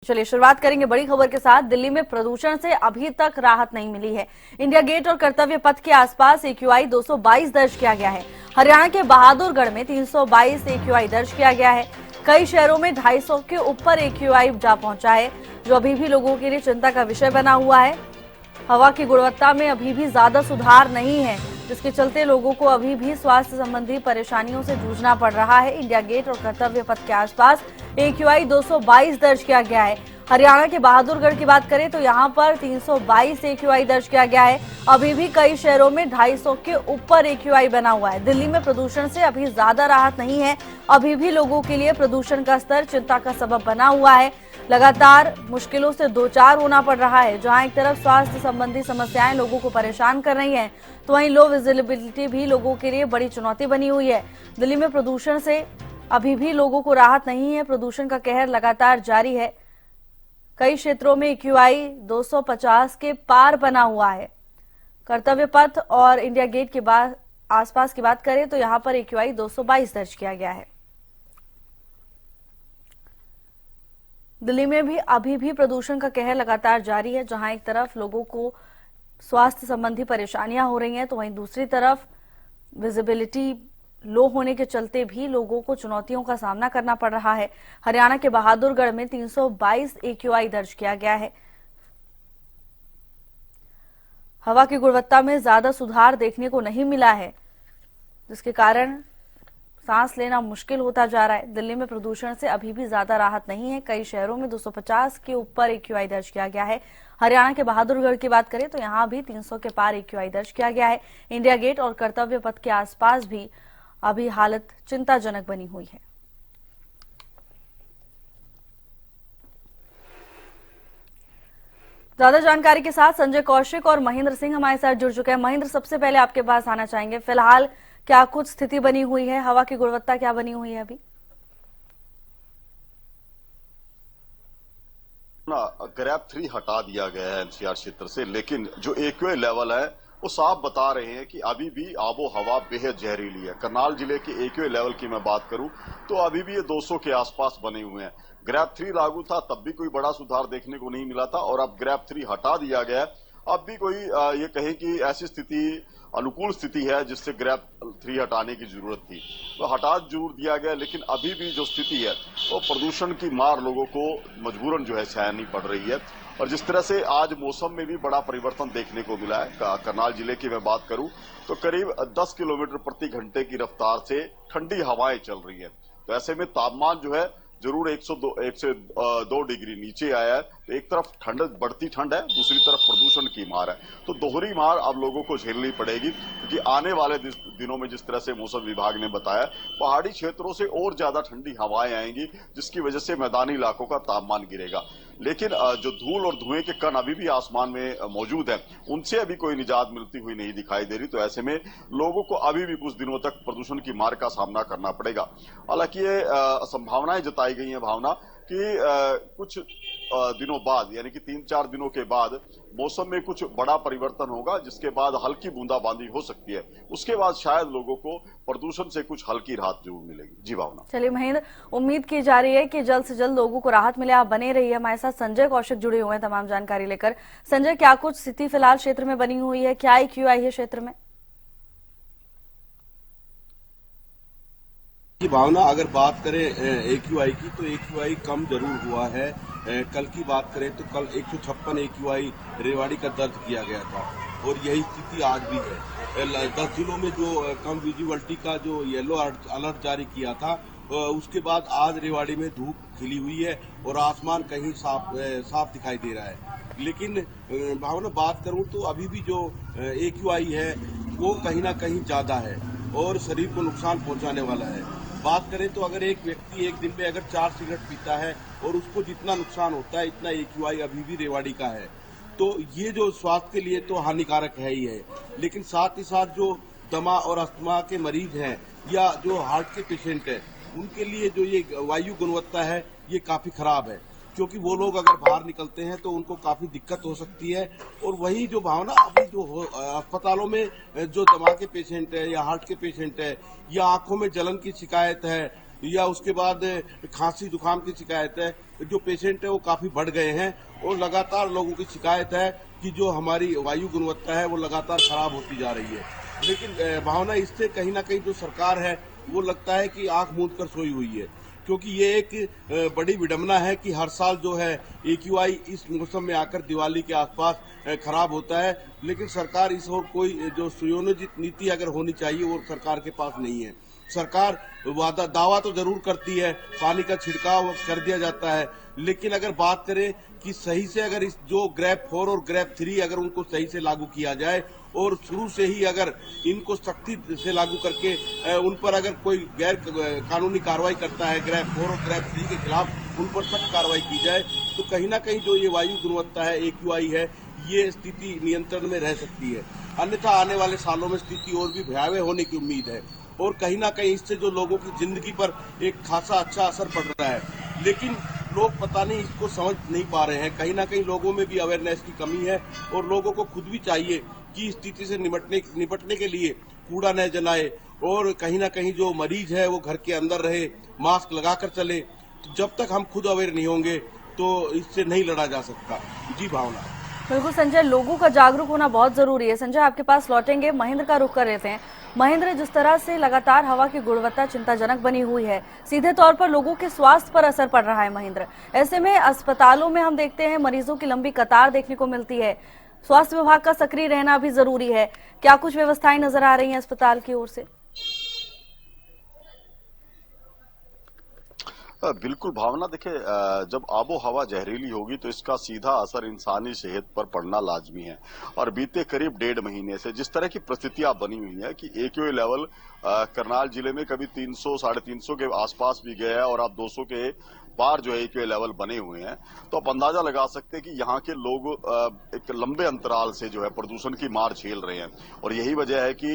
चलिए शुरुआत करेंगे बड़ी खबर के साथ। दिल्ली में प्रदूषण से अभी तक राहत नहीं मिली है। इंडिया गेट और कर्तव्य पथ के आसपास AQI 222 दर्ज किया गया है। हरियाणा के बहादुरगढ़ में 322 AQI दर्ज किया गया है। कई शहरों में 250 के ऊपर AQI जा पहुंचा है, जो अभी भी लोगों के लिए चिंता का विषय बना हुआ है। हवा की गुणवत्ता में अभी भी ज्यादा सुधार नहीं है, जिसके चलते लोगों को अभी भी स्वास्थ्य संबंधी परेशानियों से जूझना पड़ रहा है। इंडिया गेट और कर्तव्य पथ के आसपास AQI 222 दर्ज किया गया है। हरियाणा के बहादुरगढ़ की बात करें तो यहां पर 322 AQI दर्ज किया गया है। अभी भी कई शहरों में 250 के ऊपर AQI बना हुआ है। दिल्ली में प्रदूषण से अभी ज्यादा राहत नहीं है। अभी भी लोगों के लिए प्रदूषण का स्तर चिंता का सबब बना हुआ है। लगातार मुश्किलों से दो चार होना पड़ रहा है। जहां एक तरफ स्वास्थ्य संबंधी समस्याएं लोगों को परेशान कर रही हैं, तो वहीं लो विजिबिलिटी भी लोगों के लिए बड़ी चुनौती बनी हुई है। दिल्ली में प्रदूषण से अभी भी लोगों को राहत नहीं है। प्रदूषण का कहर लगातार जारी है। कई क्षेत्रों में AQI 250 के पार बना हुआ है। कर्तव्य पथ और इंडिया गेट के बाद आसपास की बात करें तो यहां पर AQI 222 दर्ज किया गया है। दिल्ली में भी अभी भी प्रदूषण का कहर लगातार जारी है। जहां एक तरफ लोगों को स्वास्थ्य संबंधी परेशानियां हो रही हैं, तो वहीं दूसरी तरफ विजिबिलिटी लो होने के चलते भी लोगों को चुनौतियों का सामना करना पड़ रहा है। हरियाणा के बहादुरगढ़ में 322 AQI दर्ज किया गया है। हवा की गुणवत्ता में ज्यादा सुधार देखने को नहीं मिला है, जिसके कारण सांस लेना मुश्किल होता जा रहा है। दिल्ली में प्रदूषण से अभी भी ज्यादा राहत नहीं है। कई शहरों में 250 के ऊपर AQI दर्ज किया गया है। हरियाणा के बहादुरगढ़ की बात करें तो यहां भी 300 के पार AQI दर्ज किया गया है। इंडिया गेट और कर्तव्य पथ के आसपास भी अभी हालत चिंताजनक बनी हुई है। ज्यादा जानकारी के साथ संजय कौशिक और महेंद्र सिंह हमारे साथ जुड़ चुके हैं। महेंद्र, सबसे पहले आपके पास आना चाहेंगे, फिलहाल क्या कुछ स्थिति बनी हुई है? हवा की गुणवत्ता क्या बनी हुई है अभी? ग्रैप 3 हटा दिया गया है NCR क्षेत्र से, लेकिन जो AQI लेवल है वो साफ बता रहे हैं कि अभी भी आबो हवा बेहद जहरीली है। करनाल जिले के AQI लेवल की मैं बात करूं तो अभी भी ये 200 के आसपास बने हुए हैं। ग्रैप 3 लागू था तब भी कोई बड़ा सुधार देखने को नहीं मिला था, और अब ग्रैप 3 हटा दिया गया है। अब भी कोई ये कहे कि ऐसी स्थिति अनुकूल स्थिति है जिससे ग्रैप 3 हटाने की जरूरत थी, तो हटा जरूर दिया गया, लेकिन अभी भी जो स्थिति है वो प्रदूषण की मार लोगों को मजबूरन जो है सहनी पड़ रही है। और जिस तरह से आज मौसम में भी बड़ा परिवर्तन देखने को मिला है। करनाल जिले की मैं बात करूं तो करीब 10 किलोमीटर प्रति घंटे की रफ्तार से ठंडी हवाएं चल रही है। तो ऐसे में तापमान जो है जरूर 1 से 2 डिग्री नीचे आया है। तो एक तरफ ठंड, बढ़ती ठंड है, दूसरी तरफ प्रदूषण की मार है। तो दोहरी मार अब लोगों को झेलनी पड़ेगी, क्योंकि आने वाले दिनों में जिस तरह से मौसम विभाग ने बताया, पहाड़ी क्षेत्रों से और ज्यादा ठंडी हवाएं आएंगी, जिसकी वजह से मैदानी इलाकों का तापमान गिरेगा। लेकिन जो धूल और धुएं के कण अभी भी आसमान में मौजूद है, उनसे अभी कोई निजात मिलती हुई नहीं दिखाई दे रही। तो ऐसे में लोगों को अभी भी कुछ दिनों तक प्रदूषण की मार का सामना करना पड़ेगा। हालांकि ये संभावनाएं जताई गई है भावना कि कुछ दिनों बाद, यानी कि 3-4 दिनों के बाद मौसम में कुछ बड़ा परिवर्तन होगा, जिसके बाद हल्की बूंदाबांदी हो सकती है। उसके बाद शायद लोगों को प्रदूषण से कुछ हल्की राहत जरूर मिलेगी। जी भावना। चलिए महेंद्र, उम्मीद की जा रही है कि जल्द से जल्द लोगों को राहत मिले। आप बने रहिए हमारे साथ। संजय कौशिक जुड़े हुए हैं तमाम जानकारी लेकर। संजय, क्या कुछ स्थिति फिलहाल क्षेत्र में बनी हुई है? क्या AQI है क्षेत्र में? की भावना, अगर बात करें AQI की तो AQI कम जरूर हुआ है। कल की बात करें तो कल 156 AQI रेवाड़ी का दर्ज किया गया था, और यही स्थिति आज भी है। 10 जिलों में जो कम विजिबिलिटी का जो येलो अलर्ट जारी किया था, उसके बाद आज रेवाड़ी में धूप खिली हुई है और आसमान कहीं साफ दिखाई दे रहा है। लेकिन भावना बात करूं तो अभी भी जो AQI है वो कहीं ना कहीं ज्यादा है और शरीर को नुकसान पहुंचाने वाला है। बात करें तो अगर एक व्यक्ति एक दिन में अगर 4 सिगरेट पीता है और उसको जितना नुकसान होता है, इतना AQI अभी भी रेवाड़ी का है। तो ये जो स्वास्थ्य के लिए तो हानिकारक है ही है, लेकिन साथ ही साथ जो दमा और अस्थमा के मरीज हैं या जो हार्ट के पेशेंट हैं, उनके लिए जो ये वायु गुणवत्ता है ये काफी खराब है, क्योंकि वो लोग अगर बाहर निकलते हैं तो उनको काफी दिक्कत हो सकती है। और वही जो भावना अभी जो अस्पतालों में जो दमा के पेशेंट है या हार्ट के पेशेंट है या आंखों में जलन की शिकायत है या उसके बाद खांसी जुकाम की शिकायत है, जो पेशेंट है वो काफी बढ़ गए हैं और लगातार लोगों की शिकायत है कि जो हमारी वायु गुणवत्ता है वो लगातार खराब होती जा रही है। लेकिन भावना इससे कहीं ना कहीं जो सरकार है वो लगता है कि आंख मूंद कर सोई हुई है, क्योंकि ये एक बड़ी विडंबना है कि हर साल जो है AQI इस मौसम में आकर दिवाली के आसपास खराब होता है, लेकिन सरकार इस और कोई जो सुयोजित नीति अगर होनी चाहिए वो सरकार के पास नहीं है। सरकार दावा तो जरूर करती है, पानी का छिड़काव कर दिया जाता है, लेकिन अगर बात करें कि सही से अगर इस जो ग्रेप 4 और ग्रेप 3 अगर उनको सही से लागू किया जाए और शुरू से ही अगर इनको सख्ती से लागू करके उन पर अगर कोई गैर कानूनी कार्रवाई करता है ग्रेप 4 और ग्रेप 3 के खिलाफ, उन पर सख्त कार्रवाई की जाए तो कहीं ना कहीं जो ये वायु गुणवत्ता है AQI है ये स्थिति नियंत्रण में रह सकती है। अन्यथा आने वाले सालों में स्थिति और भी भयावह होने की उम्मीद है और कहीं ना कहीं इससे जो लोगों की जिंदगी पर एक खासा अच्छा असर पड़ रहा है, लेकिन लोग पता नहीं इसको समझ नहीं पा रहे हैं। कहीं ना कहीं लोगों में भी अवेयरनेस की कमी है और लोगों को खुद भी चाहिए कि इस स्थिति से निपटने के लिए कूड़ा न जलाए और कहीं ना कहीं जो मरीज है वो घर के अंदर रहे, मास्क लगाकर चले। तो जब तक हम खुद अवेयर नहीं होंगे तो इससे नहीं लड़ा जा सकता। जी भावना। बिल्कुल संजय, लोगों का जागरूक होना बहुत जरूरी है। संजय, आपके पास लौटेंगे, महेंद्र का रुख कर लेते हैं। महेंद्र, जिस तरह से लगातार हवा की गुणवत्ता चिंताजनक बनी हुई है, सीधे तौर पर लोगों के स्वास्थ्य पर असर पड़ रहा है महेंद्र। ऐसे में अस्पतालों में हम देखते हैं मरीजों की लंबी कतार देखने को मिलती है। स्वास्थ्य विभाग का सक्रिय रहना भी जरूरी है। क्या कुछ व्यवस्थाएं नजर आ रही हैं अस्पताल की ओर से? बिल्कुल भावना, देखिए जब आबो हवा जहरीली होगी तो इसका सीधा असर इंसानी सेहत पर पड़ना लाजमी है। और बीते करीब 1.5 महीने से जिस तरह की परिस्थितियां बनी हुई है कि AQI लेवल करनाल जिले में कभी 300 350 के आसपास भी गया है और अब 200 के पार जो AQI लेवल बने हुए हैं, तो आप अंदाजा लगा सकते हैं कि यहाँ के लोग एक लंबे अंतराल से जो है प्रदूषण की मार झेल रहे हैं। और यही वजह है कि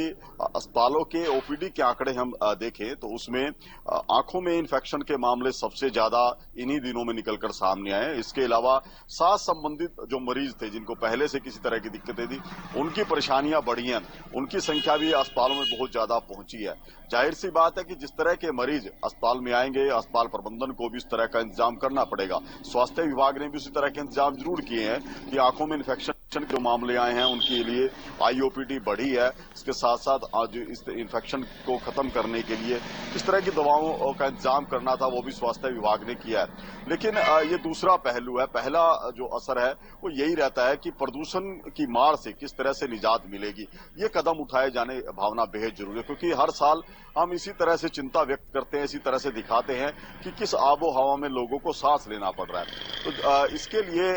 अस्पतालों के OPD के आंकड़े हम देखें तो उसमें आंखों में इन्फेक्शन के मामले सबसे ज्यादा इन्हीं दिनों में निकलकर सामने आए। इसके अलावा सांस संबंधित जो मरीज थे जिनको पहले से किसी तरह की दिक्कतें थी, उनकी परेशानियां बढ़ी हैं, उनकी संख्या भी अस्पतालों में बहुत ज्यादा पहुंची है। जाहिर सी बात है कि जिस तरह के मरीज अस्पताल में आएंगे, अस्पताल प्रबंधन को भी इस तरह का इंतजाम करना पड़ेगा। स्वास्थ्य विभाग ने भी उसी तरह के इंतजाम जरूर किए हैं कि आंखों में इन्फेक्शन के जो मामले आए हैं उनके लिए IOPD बढ़ी है। इसके साथ साथ आज इस इन्फेक्शन को खत्म करने के लिए इस तरह की दवाओं का इंतजाम करना था, वो भी स्वास्थ्य विभाग ने किया है। लेकिन ये दूसरा पहलू है। पहला जो असर है वो यही रहता है कि प्रदूषण की मार से किस तरह से निजात मिलेगी। ये कदम उठाए जाने भावना बेहद जरूरी है, क्योंकि हर साल हम इसी तरह से चिंता व्यक्त करते हैं, इसी तरह से दिखाते हैं कि किस आबो हवा में लोगों को सांस लेना पड़ रहा है। तो इसके लिए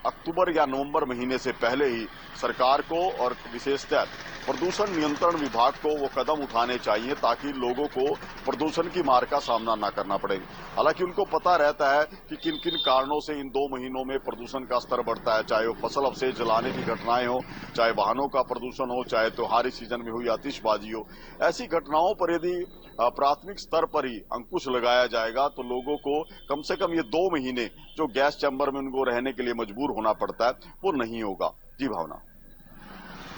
अक्टूबर या नवंबर महीने से पहले ही सरकार को और विशेषतः प्रदूषण नियंत्रण विभाग को वो कदम उठाने चाहिए ताकि लोगों को प्रदूषण की मार का सामना न करना पड़े। हालांकि उनको पता रहता है कि किन किन कारणों से इन 2 महीनों में प्रदूषण का स्तर बढ़ता है, चाहे वो फसल अवशेष जलाने की घटनाएं हो, चाहे वाहनों का प्रदूषण हो, चाहे त्योहारी सीजन में हुई आतिशबाजी हो। ऐसी घटनाओं पर यदि प्राथमिक स्तर पर ही अंकुश लगाया जाएगा तो लोगों को कम से कम ये 2 महीने जो गैस चैम्बर में उनको रहने के लिए मजबूर होना पड़ता है वो नहीं होगा। जी भावना।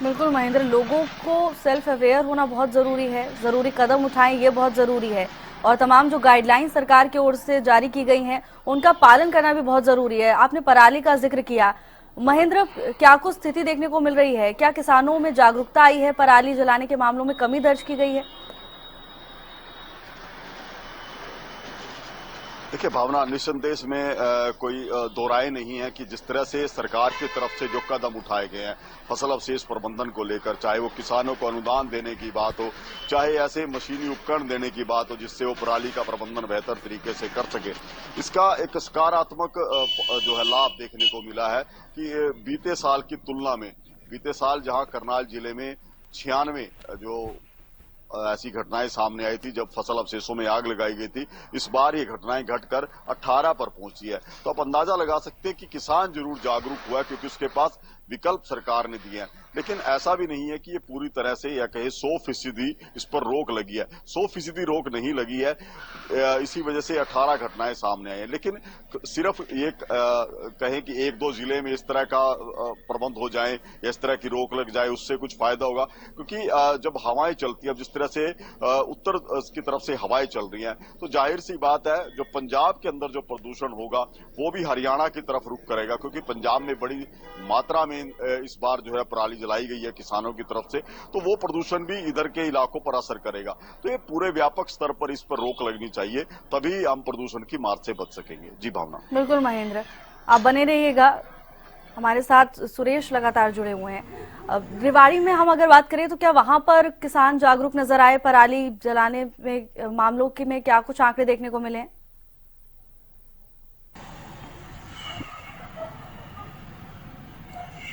बिल्कुल महेंद्र, लोगों को सेल्फ अवेयर होना बहुत जरूरी है, जरूरी कदम उठाएं ये बहुत जरूरी है और तमाम जो गाइडलाइन सरकार की ओर से जारी की गई हैं उनका पालन करना भी बहुत जरूरी है। आपने पराली का जिक्र किया महेंद्र, क्या कुछ स्थिति देखने को मिल रही है? क्या किसानों में जागरूकता आई है? पराली जलाने के मामलों में कमी दर्ज की गई है? देखिए भावना, निस्संदेह में कोई दो राय नहीं है कि जिस तरह से सरकार की तरफ से जो कदम उठाए गए हैं फसल अवशेष प्रबंधन को लेकर, चाहे वो किसानों को अनुदान देने की बात हो, चाहे ऐसे मशीनी उपकरण देने की बात हो जिससे वो पराली का प्रबंधन बेहतर तरीके से कर सके, इसका एक सकारात्मक जो है लाभ देखने को मिला है कि बीते साल की तुलना में, बीते साल जहां करनाल जिले में 96 जो ऐसी घटनाएं सामने आई थी जब फसल अवशेषों में आग लगाई गई थी, इस बार ये घटनाएं घटकर 18 पर पहुंची है। तो आप अंदाजा लगा सकते हैं कि किसान जरूर जागरूक हुआ है क्योंकि उसके पास विकल्प सरकार ने दिए हैं। लेकिन ऐसा भी नहीं है कि ये पूरी तरह से या कहे 100% इस पर रोक लगी है। 100% रोक नहीं लगी है, इसी वजह से 18 घटनाएं सामने आई है। लेकिन सिर्फ ये कहें कि 1-2 जिले में इस तरह का प्रबंध हो जाए या इस तरह की रोक लग जाए उससे कुछ फायदा होगा, क्योंकि जब हवाएं चलती है, अब जिस तरह से उत्तर की तरफ से हवाएं चल रही हैं, तो जाहिर सी बात है जो पंजाब के अंदर जो प्रदूषण होगा वो भी हरियाणा की तरफ रुख करेगा, क्योंकि पंजाब में बड़ी मात्रा में इस बार जो है पराली जलाई गई है किसानों की तरफ से, तो वो प्रदूषण भी इधर के इलाकों पर असर करेगा। तो ये पूरे व्यापक स्तर पर इस पर रोक लगनी चाहिए, तभी हम प्रदूषण की मार से बच सकेंगे। जी भावना। बिल्कुल महेंद्र, आप बने रहिएगा, हमारे साथ सुरेश लगातार जुड़े हुए हैं। रेवाड़ी में हम अगर बात करें तो क्या वहां पर किसान जागरूक नजर आए पराली जलाने में, मामलों के में क्या कुछ आंकड़े देखने को मिले हैं?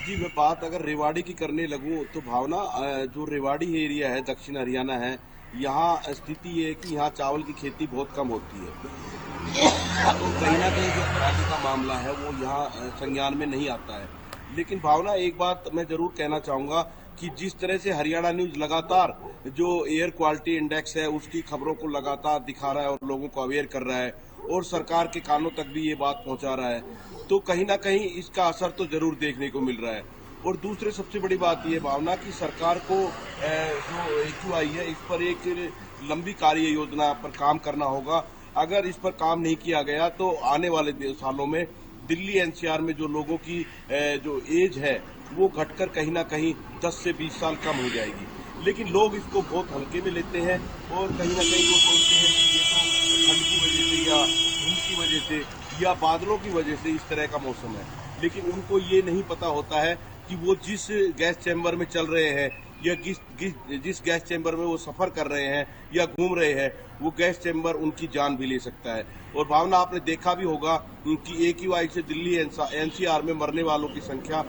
जी, मैं बात अगर रेवाड़ी की करने लगूं तो भावना, जो रेवाड़ी एरिया है दक्षिण हरियाणा है, यहाँ स्थिति ये है कि यहाँ चावल की खेती बहुत कम होती है, तो कहीं ना कहीं जो पराली का मामला है वो यहाँ संज्ञान में नहीं आता है। लेकिन भावना, एक बात मैं जरूर कहना चाहूंगा कि जिस तरह से हरियाणा न्यूज लगातार जो एयर क्वालिटी इंडेक्स है उसकी खबरों को लगातार दिखा रहा है और लोगों को अवेयर कर रहा है और सरकार के कानों तक भी ये बात पहुंचा रहा है, तो कहीं ना कहीं इसका असर तो जरूर देखने को मिल रहा है। और दूसरे सबसे बड़ी बात यह भावना कि सरकार को जो AQI है इस पर एक लंबी कार्य योजना पर काम करना होगा। अगर इस पर काम नहीं किया गया तो आने वाले सालों में दिल्ली NCR में जो लोगों की जो एज है वो घटकर कहीं ना कहीं 10 से 20 साल कम हो जाएगी। लेकिन लोग इसको बहुत हल्के में लेते हैं और कहीं ना कहीं वो सोचते हैं कि ये तो ठंड की वजह से या धूप की वजह से या बादलों की वजह से इस तरह का मौसम है। लेकिन उनको ये नहीं पता होता है कि वो जिस गैस चैम्बर में चल रहे हैं या जिस गैस चैम्बर में वो सफर कर रहे हैं या घूम रहे हैं, वो गैस चैम्बर उनकी जान भी ले सकता है। और भावना, आपने देखा भी होगा कि AQI से दिल्ली NCR में मरने वालों की संख्या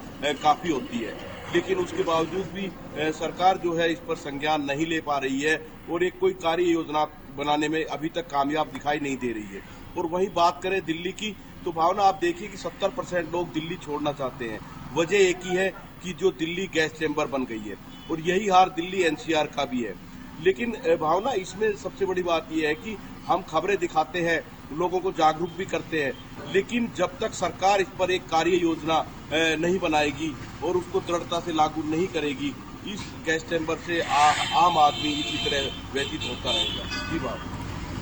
काफी होती है, लेकिन उसके बावजूद भी सरकार जो है इस पर संज्ञान नहीं ले पा रही है और एक कोई कार्य योजना बनाने में अभी तक कामयाब दिखाई नहीं दे रही है। और वहीं बात करें दिल्ली की, तो भावना आप देखिए कि 70% लोग दिल्ली छोड़ना चाहते हैं। वजह एक ही है कि जो दिल्ली गैस चैम्बर बन गई है और यही हार दिल्ली NCR का भी है। लेकिन भावना, इसमें सबसे बड़ी बात यह है कि हम खबरें दिखाते हैं, लोगों को जागरूक भी करते हैं, लेकिन जब तक सरकार इस पर एक कार्य योजना नहीं बनाएगी और उसको दृढ़ता से लागू नहीं करेगी, इस गैस चैम्बर से आम आदमी इसी तरह व्यतीत होता रहेगा। जी बात।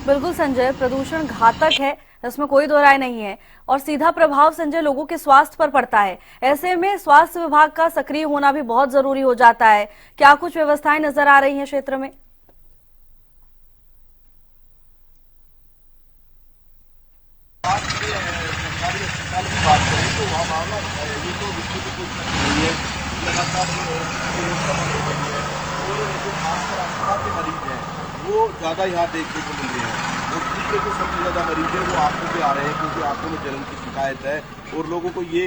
बिल्कुल संजय, प्रदूषण घातक है, इसमें कोई दो राय नहीं है और सीधा प्रभाव संजय लोगों के स्वास्थ्य पर पड़ता है। ऐसे में स्वास्थ्य विभाग का सक्रिय होना भी बहुत जरूरी हो जाता है। क्या कुछ व्यवस्थाएं नजर आ रही हैं क्षेत्र में? सरकारी अस्पताल की बात करें तो वहाँ मामला ये तो विषय की कोई नहीं है, लगातार और जो खासकर अस्थमा के मरीज हैं वो ज्यादा यहाँ देखने को मिल रहे हैं और दूसरे जो सबसे ज्यादा मरीज है वो आंखों पे आ रहे हैं, क्योंकि आंखों में जलन की शिकायत है और लोगों को ये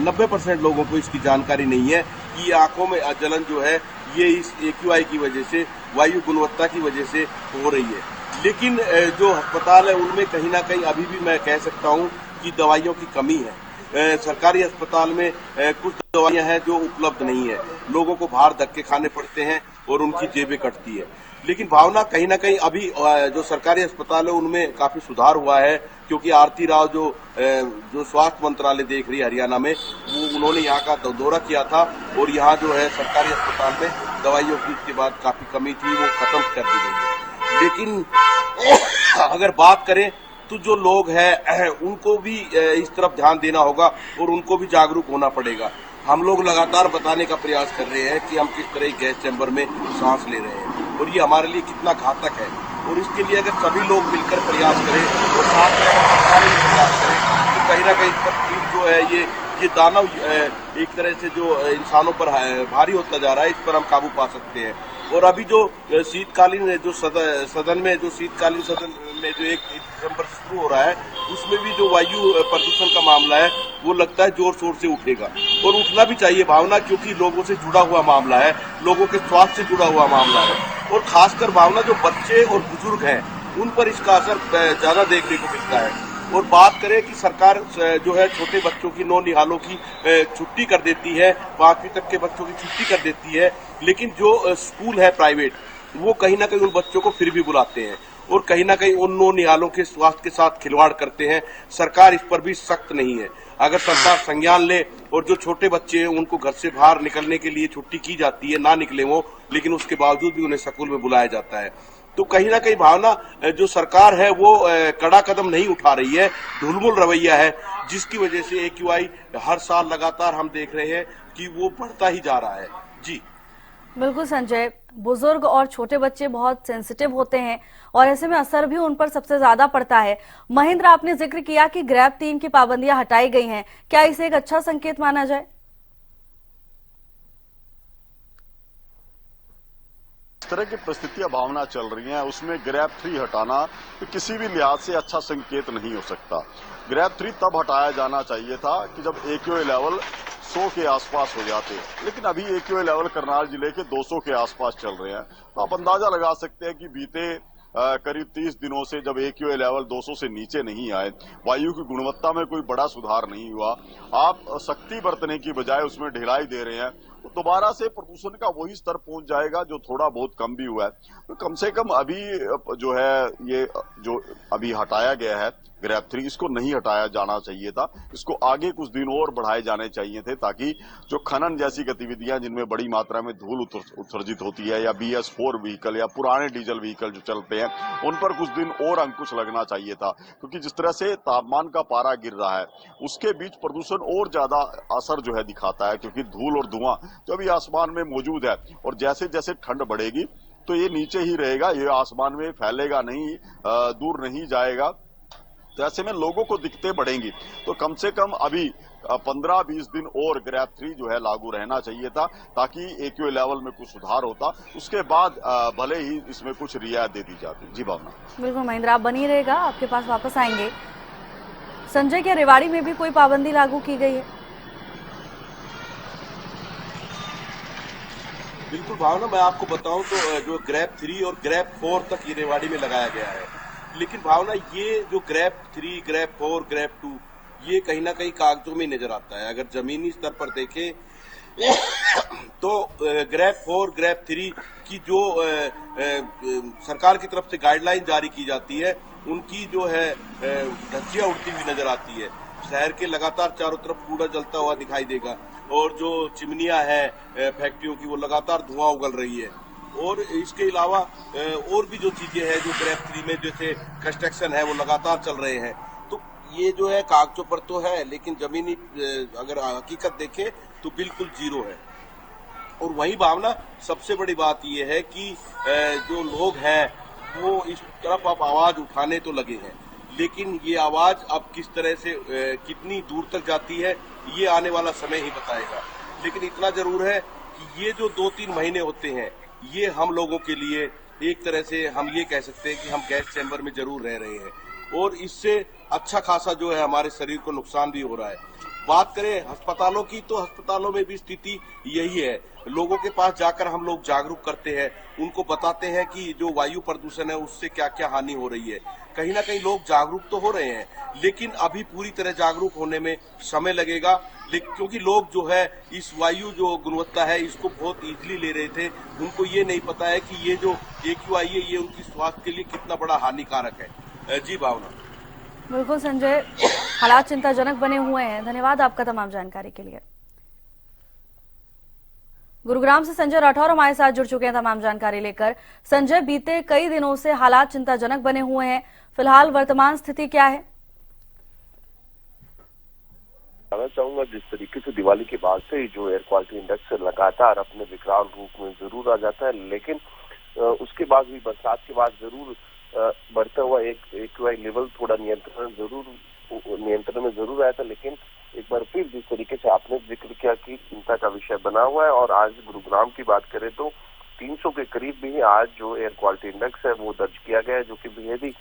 90% लोगों को इसकी जानकारी नहीं है कि आंखों में जलन जो है ये इस AQI की वजह से, वायु गुणवत्ता की वजह से हो रही है। लेकिन जो अस्पताल है उनमें कहीं ना कहीं अभी भी मैं कह सकता हूं कि दवाइयों की कमी है। सरकारी अस्पताल में कुछ दवाइयां हैं जो उपलब्ध नहीं है, लोगों को बाहर धक्के खाने पड़ते हैं और उनकी जेबें कटती है। लेकिन भावना, कहीं ना कहीं अभी जो सरकारी अस्पताल है उनमें काफी सुधार हुआ है, क्योंकि आरती राव जो स्वास्थ्य मंत्रालय देख रही है हरियाणा में, वो उन्होंने यहाँ का दौरा किया था और यहाँ जो है सरकारी अस्पताल में दवाइयों की इसके बाद काफी कमी थी, वो खत्म कर दी गई है। लेकिन अगर बात करें तो जो लोग हैं उनको भी इस तरफ ध्यान देना होगा और उनको भी जागरूक होना पड़ेगा। हम लोग लगातार बताने का प्रयास कर रहे हैं कि हम किस तरह गैस चैम्बर में सांस ले रहे हैं और ये हमारे लिए कितना घातक है, और इसके लिए अगर सभी लोग मिलकर प्रयास करें और साथ में सरकार भी प्रयास करें तो कहीं ना कहीं जो है ये दानव एक तरह से जो इंसानों पर भारी होता जा रहा है, इस पर हम काबू पा सकते हैं। और अभी जो शीतकालीन जो सदन में जो 1 दिसंबर से शुरू हो रहा है, उसमें भी जो वायु प्रदूषण का मामला है वो लगता है जोर शोर से उठेगा और उठना भी चाहिए भावना, क्योंकि लोगों से जुड़ा हुआ मामला है, लोगों के स्वास्थ्य से जुड़ा हुआ मामला है और खासकर भावना जो बच्चे और बुजुर्ग हैं उन पर इसका असर ज्यादा देखने को मिलता है। और बात करें कि सरकार जो है छोटे बच्चों की नौनिहालों की छुट्टी कर देती है, 5वीं तक के बच्चों की छुट्टी कर देती है, लेकिन जो स्कूल है प्राइवेट वो कहीं ना कहीं उन बच्चों को फिर भी बुलाते हैं और कहीं ना कहीं उन नौनिहालों के स्वास्थ्य के साथ खिलवाड़ करते हैं। सरकार इस पर भी सख्त नहीं है। अगर सरकार संज्ञान ले और जो छोटे बच्चे हैं उनको घर से बाहर निकलने के लिए छुट्टी की जाती है, ना निकले वो, लेकिन उसके बावजूद भी उन्हें स्कूल में बुलाया जाता है। तो कहीं ना कहीं भावना जो सरकार है वो कड़ा कदम नहीं उठा रही है, ढुलमुल रवैया है, जिसकी वजह से एक्यूआई हर साल लगातार हम देख रहे हैं कि वो बढ़ता ही जा रहा है। जी बिल्कुल संजय, बुजुर्ग और छोटे बच्चे बहुत सेंसिटिव होते हैं और ऐसे में असर भी उन पर सबसे ज्यादा पड़ता है। महेंद्र, आपने जिक्र किया कि ग्रैब 3 की पाबंदियां हटाई गई हैं, क्या इसे एक अच्छा संकेत माना जाए? इस तरह की परिस्थितियां भावना चल रही हैं, उसमें ग्रैब 3 हटाना तो किसी भी लिहाज से अच्छा संकेत नहीं हो सकता। ग्रैब 3 तब हटाया जाना चाहिए था कि जब एक्यूआई लेवल 100 के आसपास हो जाते, लेकिन अभी एक्यूआई लेवल करनाल जिले के 200 के आसपास चल रहे हैं। तो आप अंदाजा लगा सकते हैं कि बीते करीब 30 दिनों से जब एक्यूआई लेवल 200 से नीचे नहीं आए, वायु की गुणवत्ता में कोई बड़ा सुधार नहीं हुआ, आप सख्ती बरतने की बजाय उसमें ढिलाई दे रहे हैं, तो दोबारा से प्रदूषण का वही स्तर पहुंच जाएगा जो थोड़ा बहुत कम भी हुआ है। तो कम से कम अभी जो है ये जो अभी हटाया गया है ग्रैब 3, इसको नहीं हटाया जाना चाहिए था, इसको आगे कुछ दिन और बढ़ाए जाने चाहिए थे, ताकि जो खनन जैसी गतिविधियां जिनमें बड़ी मात्रा में धूल उत्सर्जित होती है, या BS4 व्हीकल या पुराने डीजल व्हीकल जो चलते हैं, उन पर कुछ दिन और अंकुश लगना चाहिए था। क्योंकि जिस तरह से तापमान का पारा गिर रहा है, उसके बीच प्रदूषण और ज्यादा असर जो है दिखाता है, क्योंकि धूल और धुआं जो अभी आसमान में मौजूद है, और जैसे जैसे ठंड बढ़ेगी तो ये नीचे ही रहेगा, ये आसमान में फैलेगा नहीं, दूर नहीं जाएगा। तो ऐसे में लोगों को दिक्कतें बढ़ेंगी। तो कम से कम अभी 15-20 दिन और ग्रैब 3 जो है लागू रहना चाहिए था, ताकि एक्यूआई लेवल में कुछ सुधार होता, उसके बाद भले ही इसमें कुछ रियायत दे दी जाती। जी भावना। बिल्कुल महेंद्र, आप बनी रहेगा, आपके पास वापस आएंगे। संजय, क्या रेवाड़ी में भी कोई पाबंदी लागू की गई है? बिल्कुल भावना, मैं आपको बताऊं तो जो ग्रैब 3 और ग्रैब 4 तक ये रेवाड़ी में लगाया गया है, लेकिन भावना ये जो ग्रैब 3, ग्रैब 4, ग्रैब 2 ये कहीं ना कहीं कागजों में नजर आता है। अगर जमीनी स्तर पर देखें तो ग्रैब 4, ग्रैब 3 की जो सरकार की तरफ से गाइडलाइन जारी की जाती है, उनकी जो है धज्जियां उड़ती हुई नजर आती है। शहर के लगातार चारों तरफ कूड़ा जलता हुआ दिखाई देगा, और जो चिमनियां हैं फैक्ट्रियों की, वो लगातार धुआं उगल रही है। और इसके अलावा और भी जो चीजें हैं जो ग्रैब 3 में, जैसे कंस्ट्रक्शन है, वो लगातार चल रहे हैं। तो ये जो है कागजों पर तो है, लेकिन जमीनी अगर हकीकत देखें तो बिल्कुल जीरो है। और वही भावना, सबसे बड़ी बात ये है कि जो लोग हैं वो इस तरफ अब आवाज उठाने तो लगे हैं, लेकिन ये आवाज अब किस तरह से कितनी दूर तक जाती है, ये आने वाला समय ही बताएगा। लेकिन इतना जरूर है कि ये जो 2-3 महीने होते हैं, ये हम लोगों के लिए एक तरह से हम ये कह सकते हैं कि हम गैस चैम्बर में जरूर रह रहे हैं, और इससे अच्छा खासा जो है हमारे शरीर को नुकसान भी हो रहा है। बात करें अस्पतालों की, तो अस्पतालों में भी स्थिति यही है। लोगों के पास जाकर हम लोग जागरूक करते हैं, उनको बताते हैं कि जो वायु प्रदूषण है उससे क्या क्या हानि हो रही है। कहीं ना कहीं लोग जागरूक तो हो रहे हैं, लेकिन अभी पूरी तरह जागरूक होने में समय लगेगा, क्योंकि लोग जो है इस वायु जो गुणवत्ता है इसको बहुत इजीली ले रहे थे। उनको ये नहीं पता है कि ये जो एक्यूआई है ये उनकी स्वास्थ्य के लिए कितना बड़ा हानिकारक है। जी भावना। बिल्कुल संजय, हालात चिंताजनक बने हुए हैं। धन्यवाद आपका तमाम जानकारी के लिए। गुरुग्राम से संजय राठौर हमारे साथ जुड़ चुके हैं तमाम जानकारी लेकर। संजय, बीते कई दिनों से हालात चिंताजनक बने हुए हैं, फिलहाल वर्तमान स्थिति क्या है? कहना चाहूंगा, जिस तरीके से दिवाली के बाद से जो एयर क्वालिटी इंडेक्स लगातार अपने विकराल रूप में जरूर आ जाता है, लेकिन उसके बाद भी बरसात के बाद जरूर बढ़ता हुआ एक एक्यूआई लेवल थोड़ा नियंत्रण में जरूर आया था, लेकिन एक बार फिर जिस तरीके से आपने जिक्र किया कि चिंता का विषय बना हुआ है। और आज गुरुग्राम की बात करें तो 300 के करीब भी आज जो एयर क्वालिटी इंडेक्स है वो दर्ज किया गया है, जो कि बेहद ही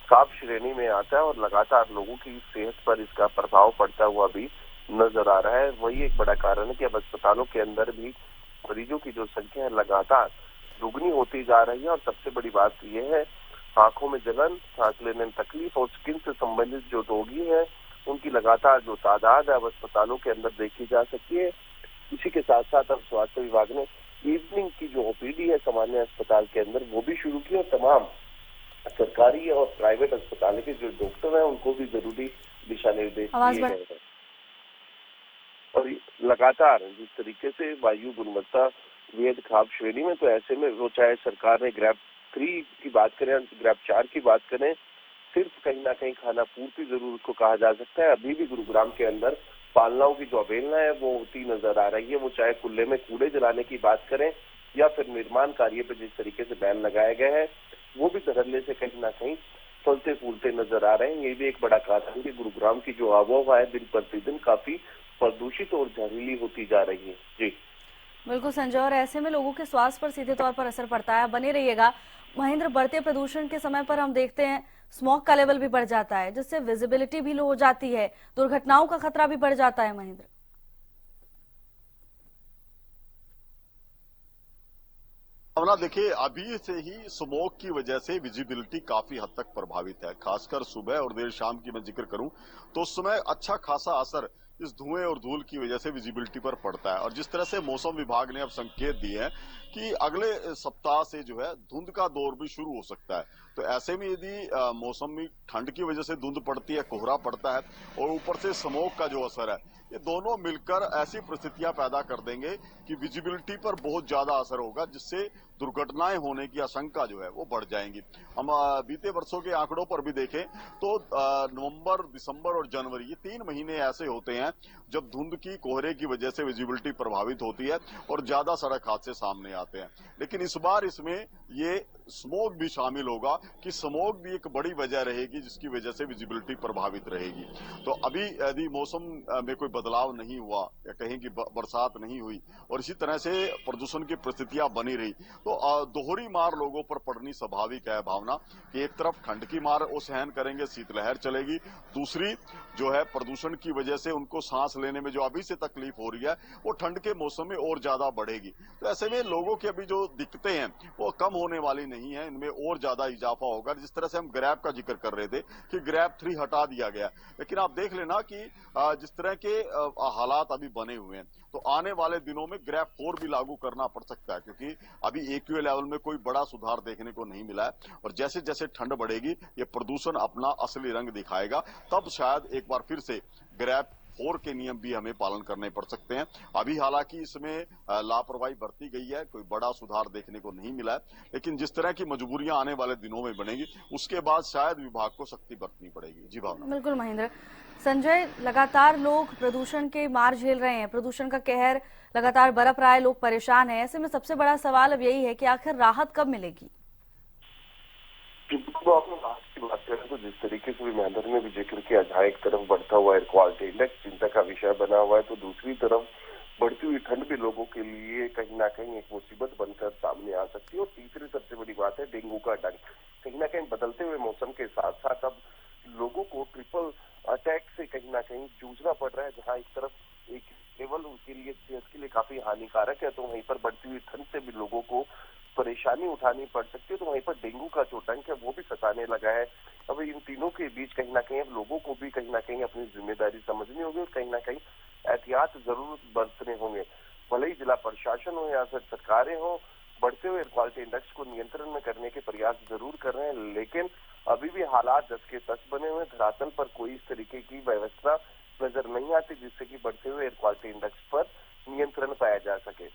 साफ श्रेणी में आता है, और लगातार लोगों की सेहत पर इसका प्रभाव पड़ता हुआ भी नजर आ रहा है। वही एक बड़ा कारण है कि अब अस्पतालों के अंदर भी मरीजों की जो संख्या है लगातार दुगनी होती जा रही है। और सबसे बड़ी बात यह है, आंखों में जलन, सांस लेने में तकलीफ और स्किन से संबंधित जो रोगी है उनकी लगातार जो तादाद है अब अस्पतालों के अंदर देखी जा सकती है। इसी के साथ साथ अब स्वास्थ्य विभाग ने इवनिंग की जो ओपीडी है सामान्य अस्पताल के अंदर वो भी शुरू की, और तमाम सरकारी और प्राइवेट अस्पताल के जो डॉक्टर हैं उनको भी जरूरी दिशा निर्देश दिए गए हैं। और लगातार जिस तरीके से वायु गुणवत्ता बेहद खराब श्रेणी में, तो ऐसे में वो चाहे सरकार ने ग्रेड 3 की बात करें, ग्रेड 4 की बात करें, सिर्फ कहीं ना कहीं खाना पूर्ति जरूर उसको कहा जा सकता है। अभी भी गुरुग्राम के अंदर पालनाओं की जो अवहेलना है वो होती नजर आ रही है। वो चाहे खुले में कूड़े जलाने की बात करें या फिर निर्माण कार्य पे जिस तरीके से बैन लगाया गया है, वो भी धड़ल्ले से कहीं ना कहीं फलते फूलते नजर आ रहे हैं। ये भी एक बड़ा कारण है कि गुरुग्राम की जो आबोहवा है दिन प्रतिदिन काफी प्रदूषित और जहरीली होती जा रही है। जी बिल्कुल संजय, और ऐसे में लोगों के स्वास्थ्य पर सीधे तौर पर असर पड़ता है। बने रहिएगा महेंद्र। बढ़ते प्रदूषण के समय पर हम देखते हैं स्मॉग का लेवल भी बढ़ जाता है, जिससे विजिबिलिटी भी लो हो जाती है, दुर्घटनाओं का खतरा भी बढ़ जाता है। महेंद्र, देखिए, अभी से ही स्मोक की वजह से विजिबिलिटी काफी हद तक प्रभावित है। खासकर सुबह और देर शाम की मैं जिक्र करूं तो उस समय अच्छा खासा असर इस धुएं और धूल की वजह से विजिबिलिटी पर पड़ता है। और जिस तरह से मौसम विभाग ने अब संकेत दिए हैं कि अगले सप्ताह से जो है धुंध का दौर भी शुरू हो सकता है, तो ऐसे में यदि मौसम में ठंड की वजह से धुंध पड़ती है, कोहरा पड़ता है और ऊपर से स्मोक का जो असर है, ये दोनों मिलकर ऐसी परिस्थितियां पैदा कर देंगे कि विजिबिलिटी पर बहुत ज्यादा असर होगा, जिससे दुर्घटनाएं होने की आशंका जो है वो बढ़ जाएंगी। हम बीते वर्षों के आंकड़ों पर भी देखें तो नवंबर, दिसंबर और जनवरी, ये 3 महीने ऐसे होते हैं जब धुंध की, कोहरे की वजह से विजिबिलिटी प्रभावित होती है और ज्यादा सड़क हादसे सामने आते हैं। लेकिन इस बार इसमें ये स्मोक भी शामिल होगा कि स्मोक भी एक बड़ी वजह रहेगी जिसकी वजह से विजिबिलिटी प्रभावित रहेगी। तो अभी यदि मौसम में कोई बदलाव नहीं हुआ या कहीं की बरसात नहीं हुई और इसी तरह से प्रदूषण की परिस्थितियां बनी रही, तो दोहरी मार लोगों पर पड़नी स्वाभाविक है। भावना कि एक तरफ ठंड की मार वो सहन करेंगे, शीतलहर चलेगी, दूसरी जो है प्रदूषण की वजह से उनको सांस लेने में जो अभी से तकलीफ हो रही है वो ठंड के मौसम में और ज्यादा बढ़ेगी। तो ऐसे में लोगों की अभी जो दिक्कतें हैं वो कम होने वाली नहीं है, इनमें और ज्यादा इजाफा होगा। जिस तरह से हम ग्रैब का जिक्र कर रहे थे कि ग्रैब 3 हटा दिया गया, लेकिन आप देख लेना कि जिस तरह के हालात अभी बने हुए हैं, तो आने वाले दिनों में ग्रैब 4 भी लागू करना पड़ सकता है, क्योंकि अभी AQA लेवल में कोई बड़ा सुधार देखने को नहीं मिला है। और जैसे जैसे ठंड बढ़ेगी ये प्रदूषण अपना असली रंग दिखाएगा, तब शायद एक बार फिर से ग्रैब 4 के नियम भी हमें पालन करने पड़ सकते हैं। अभी हालांकि इसमें लापरवाही बरती गई है, कोई बड़ा सुधार देखने को नहीं मिला है, लेकिन जिस तरह की मजबूरियां आने वाले दिनों में बनेगी उसके बाद शायद विभाग को सख्ती बरतनी पड़ेगी। जी भावना। बिल्कुल महेंद्र। संजय, लगातार लोग प्रदूषण के मार झेल रहे हैं, प्रदूषण का कहर लगातार बरप रहा है, लोग परेशान हैं। ऐसे में सबसे बड़ा सवाल अब यही है कि आखिर राहत कब मिलेगी? तो आपने राहत की बात करें तो जिस तरीके से महेंद्र ने भी जिक्र किया, जहाँ एक तरफ बढ़ता हुआ एयर क्वालिटी इंडेक्स चिंता का विषय बना हुआ है, तो दूसरी तरफ बढ़ती हुई ठंड भी लोगों के लिए कहीं ना कहीं एक मुसीबत बनकर सामने आ सकती है। और तीसरी सबसे बड़ी बात है डेंगू का डंक। कहीं ना कहीं बदलते हुए मौसम के साथ साथ अब लोगों को ट्रिपल अटैक से कहीं ना कहीं जूझना पड़ रहा है, जहाँ एक तरफ एक लेवल उनके लिए सेहत के लिए काफी हानिकारक है, तो वहीं पर बढ़ती हुई ठंड से भी लोगों को परेशानी उठानी पड़ सकती है, तो वहीं पर डेंगू का जो डंक है वो भी सताने लगा है। अब इन तीनों के बीच कहीं ना कहीं लोगों को भी कहीं ना कहीं अपनी जिम्मेदारी समझनी होगी और कहीं ना कहीं एहतियात जरूर बरतने होंगे। भले ही जिला प्रशासन हो या फिर सरकारें हो, बढ़ते हुए एयर क्वालिटी इंडेक्स को नियंत्रण में करने के प्रयास जरूर कर रहे हैं, लेकिन अभी भी हालात 10 के 10 बने हुए। धरातल पर कोई इस तरीके की व्यवस्था नजर नहीं आती जिससे कि बढ़ते हुए एयर क्वालिटी इंडेक्स पर नियंत्रण पाया जा सके।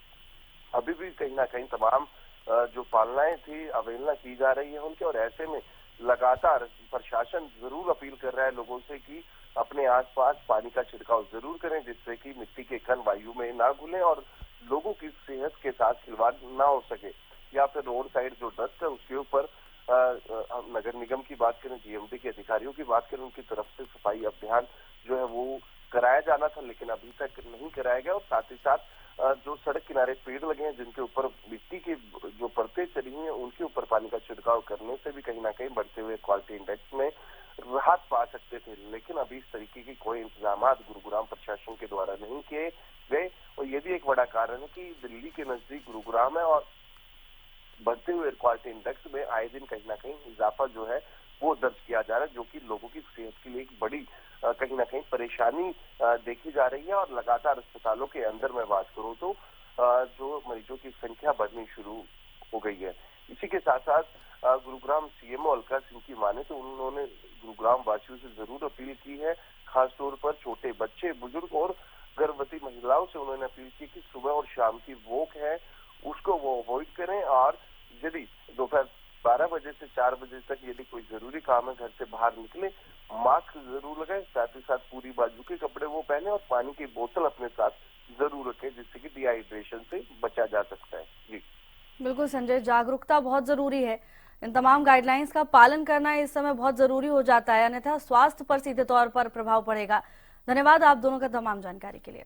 अभी भी कहीं ना कहीं तमाम जो पालनाएं थी अवहेलना की जा रही है उनके, और ऐसे में लगातार प्रशासन जरूर अपील कर रहा है लोगों से कि अपने आसपास पानी का छिड़काव जरूर करें, जिससे कि मिट्टी के कण वायु में ना घुलें और लोगों की सेहत के साथ खिलवाड़ ना हो सके। या फिर रोड साइड जो डस्ट है उसके ऊपर नगर निगम की बात करें, GMD के अधिकारियों की बात करें, उनकी तरफ से सफाई अभियान जो है वो कराया जाना था, लेकिन अभी तक नहीं कराया गया। और साथ ही साथ जो सड़क किनारे पेड़ लगे हैं जिनके ऊपर मिट्टी की जो परतें चढ़ी हुई हैं उनके ऊपर पानी का छिड़काव करने से भी कहीं ना कहीं बढ़ते हुए क्वालिटी इंडेक्स में राहत पा सकते थे, लेकिन अभी इस तरीके की कोई इंतजाम गुरुग्राम प्रशासन के द्वारा नहीं किए गए। और ये भी एक बड़ा कारण है कि दिल्ली के नजदीक गुरुग्राम है और बढ़ते हुए एयर क्वालिटी इंडेक्स में आए दिन कहीं ना कहीं इजाफा जो है वो दर्ज किया जा रहा है, जो कि लोगों की सेहत के लिए एक बड़ी कहीं ना कहीं परेशानी देखी जा रही है। और लगातार अस्पतालों के अंदर मैं बात करूं तो जो मरीजों की संख्या बढ़नी शुरू हो गई है। इसी के साथ साथ गुरुग्राम सीएमओ अलका सिंह की माने तो उन्होंने गुरुग्राम वासियों से जरूर अपील की है, खासतौर पर छोटे बच्चे, बुजुर्ग और गर्भवती महिलाओं से उन्होंने अपील की कि सुबह और शाम की वॉक है उसको वो अवॉइड करें, और यदि दोपहर 12 बजे से 4 बजे तक यदि कोई जरूरी काम है घर से बाहर निकले, मास्क जरूर लगाएं, साथ ही साथ पूरी बाजू के कपड़े वो पहने और पानी की बोतल अपने साथ जरूर रखें, जिससे कि डिहाइड्रेशन से बचा जा सकता है। जी बिल्कुल संजय, जागरूकता बहुत जरूरी है। इन तमाम गाइडलाइंस का पालन करना इस समय बहुत जरूरी हो जाता है, अन्यथा स्वास्थ्य पर सीधे तौर पर प्रभाव पड़ेगा। धन्यवाद आप दोनों का तमाम जानकारी के लिए।